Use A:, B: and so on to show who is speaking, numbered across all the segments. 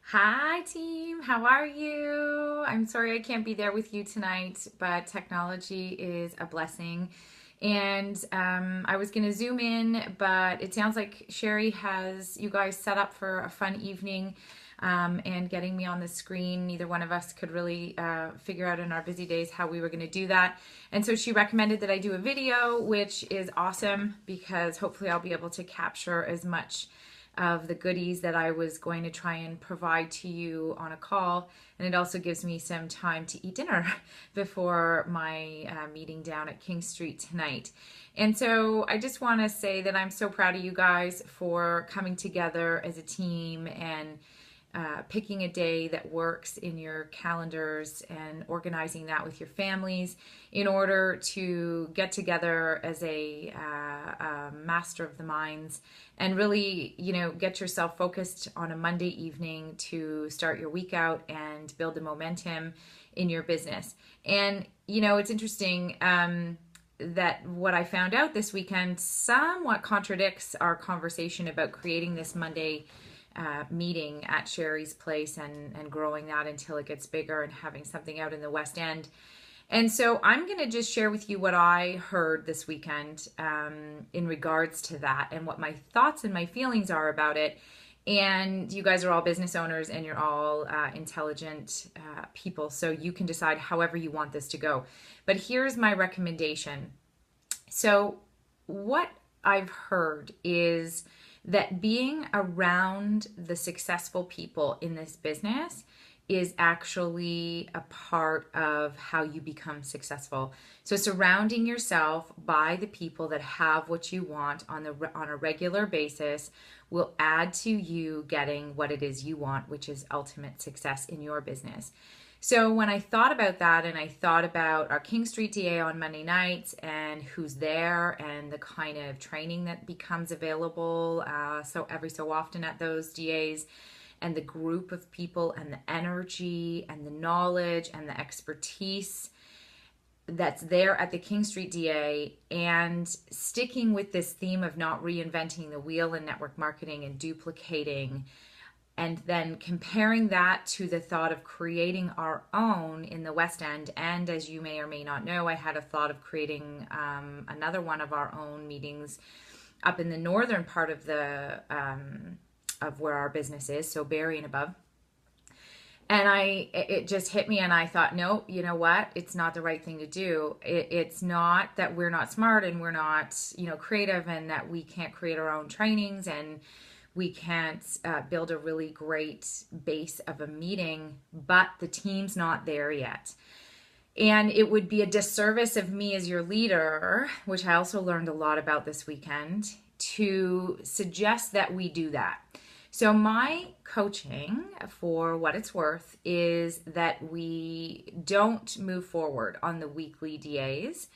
A: Hi, team. How are you? I'm sorry I can't be there with you tonight, but technology is a blessing. And I was going to Zoom in, but it sounds like Sherry has you guys set up for a fun evening and getting me on the screen. Neither one of us could really figure out in our busy days how we were going to do that. And so she recommended that I do a video, which is awesome because hopefully I'll be able to capture as much of the goodies that I was going to try and provide to you on a call. And it also gives me some time to eat dinner before my meeting down at King Street tonight. And so I just want to say that I'm so proud of you guys for coming together as a team and picking a day that works in your calendars and organizing that with your families in order to get together as a master of the minds and really, get yourself focused on a Monday evening to start your week out and build the momentum in your business. And, it's interesting. That what I found out this weekend somewhat contradicts our conversation about creating this Monday meeting at Sherry's place and growing that until it gets bigger and having something out in the West End. And so I'm going to just share with you what I heard this weekend in regards to that and what my thoughts and my feelings are about it. And you guys are all business owners and you're all intelligent people, so you can decide however you want this to go. But here's my recommendation. So, what I've heard is that being around the successful people in this business is actually a part of how you become successful. So surrounding yourself by the people that have what you want on a regular basis will add to you getting what it is you want, which is ultimate success in your business. So when I thought about that and I thought about our King Street DA on Monday nights and who's there and the kind of training that becomes available so every so often at those DAs and the group of people and the energy and the knowledge and the expertise that's there at the King Street DA, and sticking with this theme of not reinventing the wheel in network marketing and duplicating, and then comparing that to the thought of creating our own in the West End. And as you may or may not know, I had a thought of creating another one of our own meetings up in the northern part of the of where our business is, so Barrie and above. And it just hit me, and I thought, no, you know what? It's not the right thing to do. It's not that we're not smart and we're not, creative, and that we can't create our own trainings and we can't build a really great base of a meeting, but the team's not there yet. And it would be a disservice of me as your leader, which I also learned a lot about this weekend, to suggest that we do that. So my coaching, for what it's worth, is that we don't move forward on the weekly DAs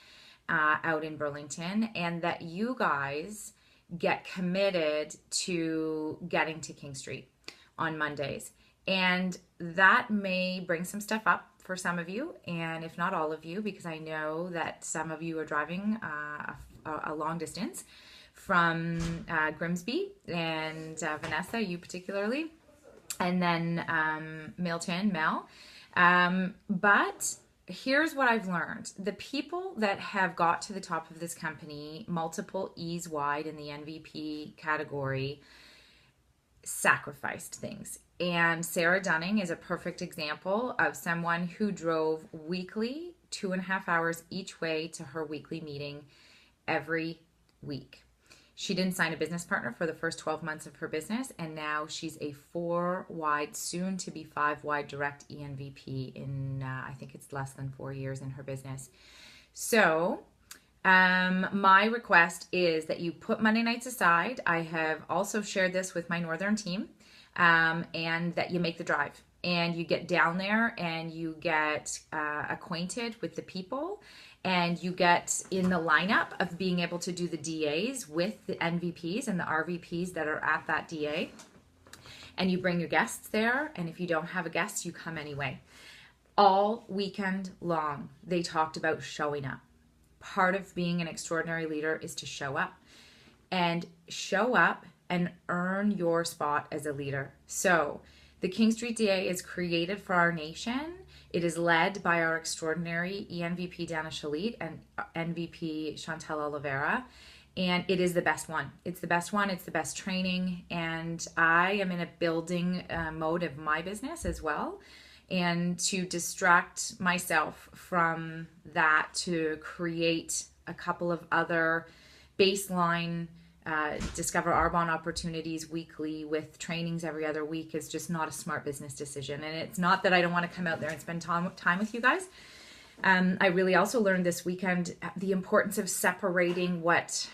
A: out in Burlington, and that you guys get committed to getting to King Street on Mondays. And that may bring some stuff up for some of you, and if not all of you, because I know that some of you are driving a long distance from Grimsby, and Vanessa, you particularly, and then Milton, Mel. But here's what I've learned. The people that have got to the top of this company, multiple E's wide in the MVP category, sacrificed things. And Sarah Dunning is a perfect example of someone who drove weekly 2.5 hours each way to her weekly meeting every week. She didn't sign a business partner for the first 12 months of her business, and now she's a 4-wide, soon to be 5-wide direct ENVP in, I think it's less than 4 years in her business. So my request is that you put Monday nights aside. I have also shared this with my Northern team, and that you make the drive. And you get down there and you get acquainted with the people, and you get in the lineup of being able to do the DAs with the NVPs and the RVPs that are at that DA. And you bring your guests there, and if you don't have a guest, you come anyway. All weekend long, they talked about showing up. Part of being an extraordinary leader is to show up. And show up and earn your spot as a leader. So The King Street DA is created for our nation. It is led by our extraordinary ENVP Dana Shalit and NVP Chantel Oliveira. And it is the best one. It's the best one. It's the best training. And I am in a building mode of my business as well. And to distract myself from that, to create a couple of other baseline Discover Arbonne opportunities weekly with trainings every other week is just not a smart business decision. And it's not that I don't want to come out there and spend time with you guys. I really also learned this weekend the importance of separating what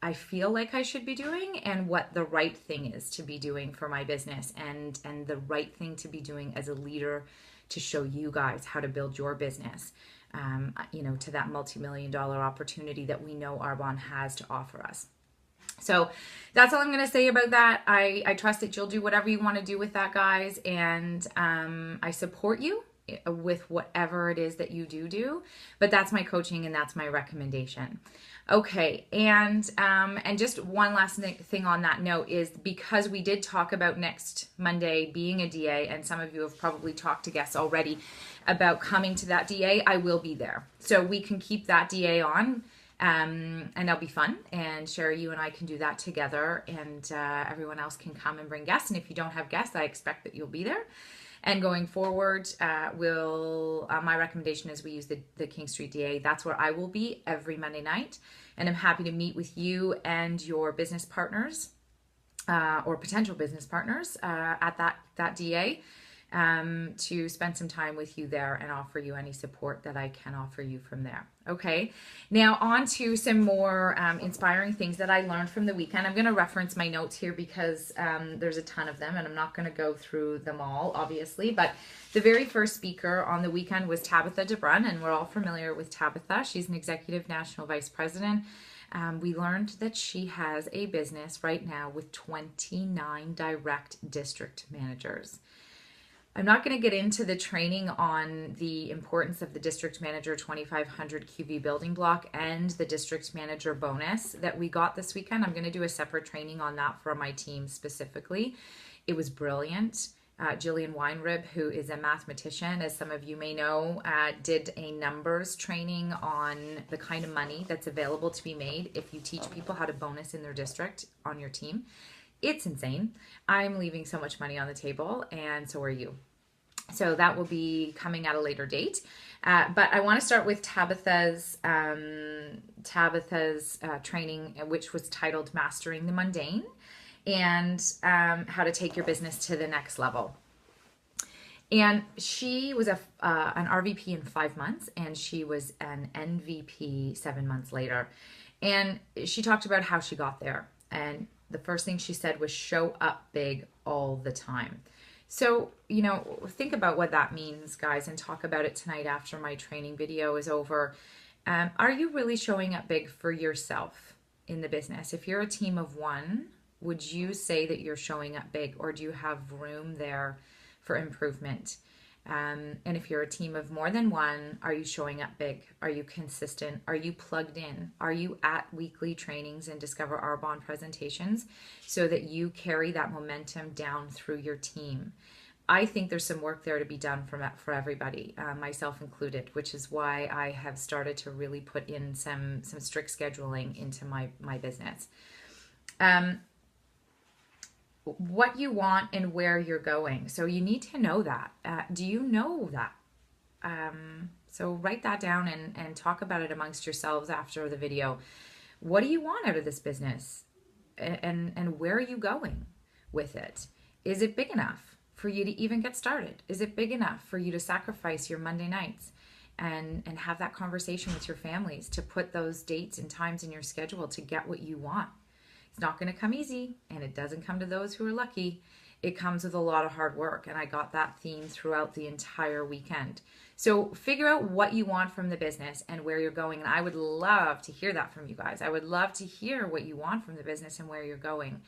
A: I feel like I should be doing and what the right thing is to be doing for my business, and the right thing to be doing as a leader to show you guys how to build your business, to that multi-million-dollar opportunity that we know Arbonne has to offer us. So that's all I'm going to say about that. I trust that you'll do whatever you want to do with that, guys. And I support you with whatever it is that you do. But that's my coaching and that's my recommendation. Okay. And just one last thing on that note is, because we did talk about next Monday being a DA, and some of you have probably talked to guests already about coming to that DA, I will be there. So we can keep that DA on. And that'll be fun, and Sherry, you and I can do that together, and everyone else can come and bring guests. And if you don't have guests, I expect that you'll be there. And going forward, my recommendation is we use the King Street DA. That's where I will be every Monday night, and I'm happy to meet with you and your business partners or potential business partners at that DA. To spend some time with you there and offer you any support that I can offer you from there. Okay, now on to some more inspiring things that I learned from the weekend. I'm going to reference my notes here because there's a ton of them, and I'm not going to go through them all, obviously. But the very first speaker on the weekend was Tabitha DeBrun, and we're all familiar with Tabitha. She's an executive national vice president. We learned that she has a business right now with 29 direct district managers. I'm not going to get into the training on the importance of the District Manager 2500 QV building block and the District Manager bonus that we got this weekend. I'm going to do a separate training on that for my team specifically. It was brilliant. Jillian Weinrib, who is a mathematician, as some of you may know, did a numbers training on the kind of money that's available to be made if you teach people how to bonus in their district on your team. It's insane. I'm leaving so much money on the table, and so are you. So that will be coming at a later date. But I want to start with Tabitha's training, which was titled Mastering the Mundane, and how to take your business to the next level. And she was an RVP in 5 months, and she was an NVP 7 months later. And she talked about how she got there. And the first thing she said was show up big all the time. So, think about what that means, guys, and talk about it tonight after my training video is over. Are you really showing up big for yourself in the business? If you're a team of one, would you say that you're showing up big, or do you have room there for improvement? And if you're a team of more than one, are you showing up big? Are you consistent? Are you plugged in? Are you at weekly trainings and Discover Arbonne presentations so that you carry that momentum down through your team? I think there's some work there to be done for everybody, myself included, which is why I have started to really put in some strict scheduling into my business. What you want and where you're going. So you need to know that. Do you know that? So write that down and talk about it amongst yourselves after the video. What do you want out of this business? And where are you going with it? Is it big enough for you to even get started? Is it big enough for you to sacrifice your Monday nights and have that conversation with your families, to put those dates and times in your schedule to get what you want? It's not going to come easy, and it doesn't come to those who are lucky. It comes with a lot of hard work, and I got that theme throughout the entire weekend. So figure out what you want from the business and where you're going, and I would love to hear that from you guys. I would love to hear what you want from the business and where you're going.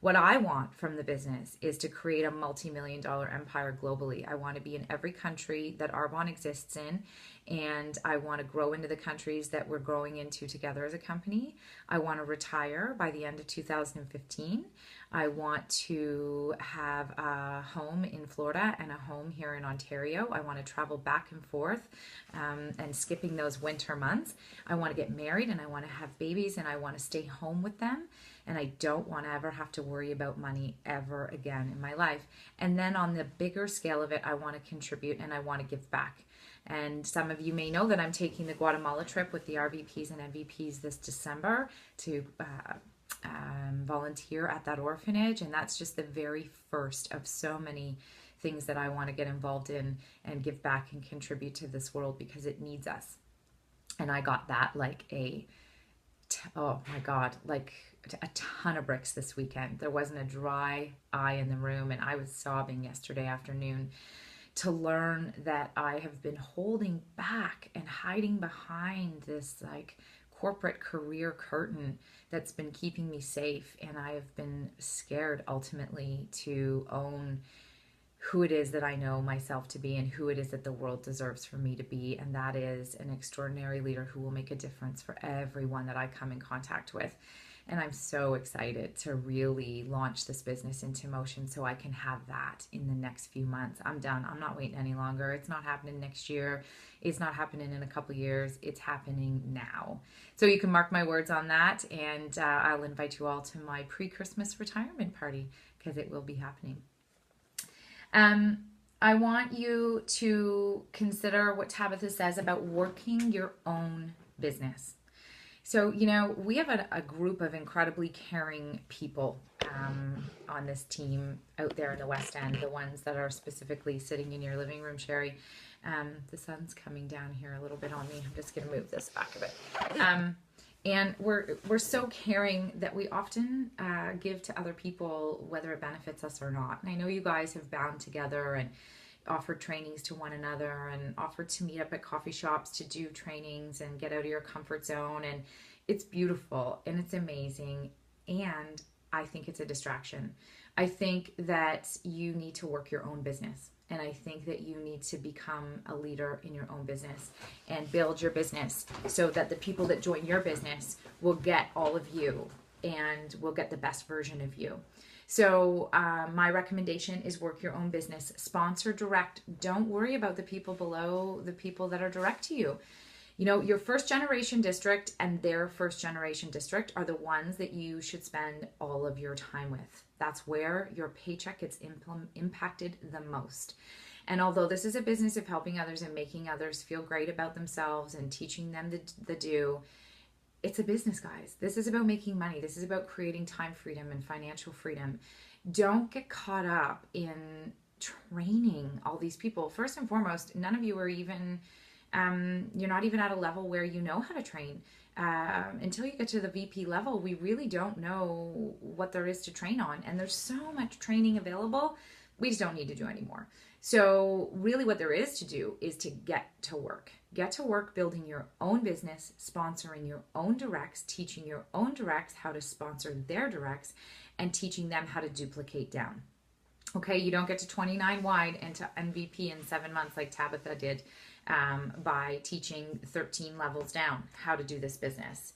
A: What I want from the business is to create a multi-million-dollar empire globally. I want to be in every country that Arbonne exists in, and I want to grow into the countries that we're growing into together as a company. I want to retire by the end of 2015. I want to have a home in Florida and a home here in Ontario. I want to travel back and forth and skipping those winter months. I want to get married and I want to have babies and I want to stay home with them. And I don't want to ever have to worry about money ever again in my life. And then on the bigger scale of it, I want to contribute and I want to give back. And some of you may know that I'm taking the Guatemala trip with the RVPs and MVPs this December to volunteer at that orphanage. And that's just the very first of so many things that I want to get involved in and give back and contribute to this world because it needs us. And I got that like oh my God, like a ton of bricks this weekend. There wasn't a dry eye in the room, and I was sobbing yesterday afternoon to learn that I have been holding back and hiding behind this like corporate career curtain that's been keeping me safe. And I have been scared ultimately to own who it is that I know myself to be and who it is that the world deserves for me to be. And that is an extraordinary leader who will make a difference for everyone that I come in contact with. And I'm so excited to really launch this business into motion so I can have that in the next few months. I'm done. I'm not waiting any longer. It's not happening next year. It's not happening in a couple years. It's happening now. So you can mark my words on that. And I'll invite you all to my pre-Christmas retirement party because it will be happening. I want you to consider what Tabitha says about working your own business. So, we have a group of incredibly caring people on this team out there in the West End, the ones that are specifically sitting in your living room, Sherry. The sun's coming down here a little bit on me. I'm just going to move this back a bit. And we're so caring that we often give to other people, whether it benefits us or not. And I know you guys have bound together and offered trainings to one another and offered to meet up at coffee shops to do trainings and get out of your comfort zone. And it's beautiful and it's amazing. And I think it's a distraction. I think that you need to work your own business. And I think that you need to become a leader in your own business and build your business so that the people that join your business will get all of you and will get the best version of you. So my recommendation is work your own business. Sponsor direct. Don't worry about the people below the people that are direct to you. Your first generation district and their first generation district are the ones that you should spend all of your time with. That's where your paycheck gets impacted the most. And although this is a business of helping others and making others feel great about themselves and teaching them the do, it's a business, guys. This is about making money. This is about creating time freedom and financial freedom. Don't get caught up in training all these people. First and foremost, none of you are even, you're not even at a level where you know how to train. Until you get to the VP level, we really don't know what there is to train on. And there's so much training available. We just don't need to do anymore. So really what there is to do is to get to work. Get to work building your own business, sponsoring your own directs, teaching your own directs how to sponsor their directs, and teaching them how to duplicate down. Okay, you don't get to 29 wide and to MVP in 7 months like Tabitha did by teaching 13 levels down how to do this business.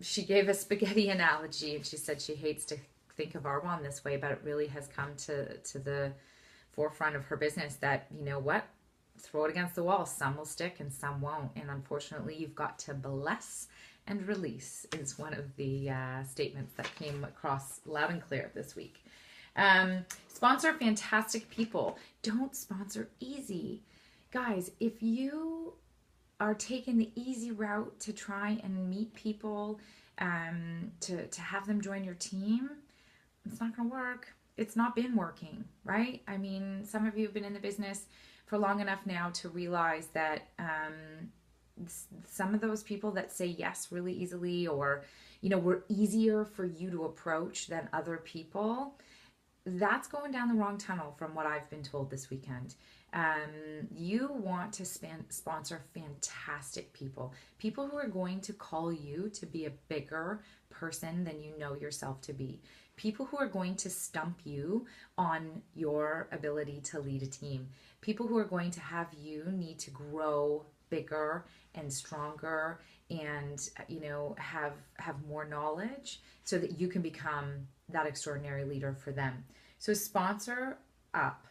A: She gave a spaghetti analogy, and she said she hates to think of Arbonne this way, but it really has come to the forefront of her business that, you know what, throw it against the wall. Some will stick and some won't. And unfortunately, you've got to bless and release is one of the statements that came across loud and clear this week. Sponsor fantastic people. Don't sponsor easy. Guys, if you are taking the easy route to try and meet people, to have them join your team, it's not going to work. It's not been working, right? I mean, some of you have been in the business for long enough now to realize that some of those people that say yes really easily, or, were easier for you to approach than other people, that's going down the wrong tunnel from what I've been told this weekend. You want to sponsor fantastic people who are going to call you to be a bigger person than you know yourself to be. People who are going to stump you on your ability to lead a team. People who are going to have you need to grow bigger and stronger and, have more knowledge so that you can become that extraordinary leader for them. So sponsor up.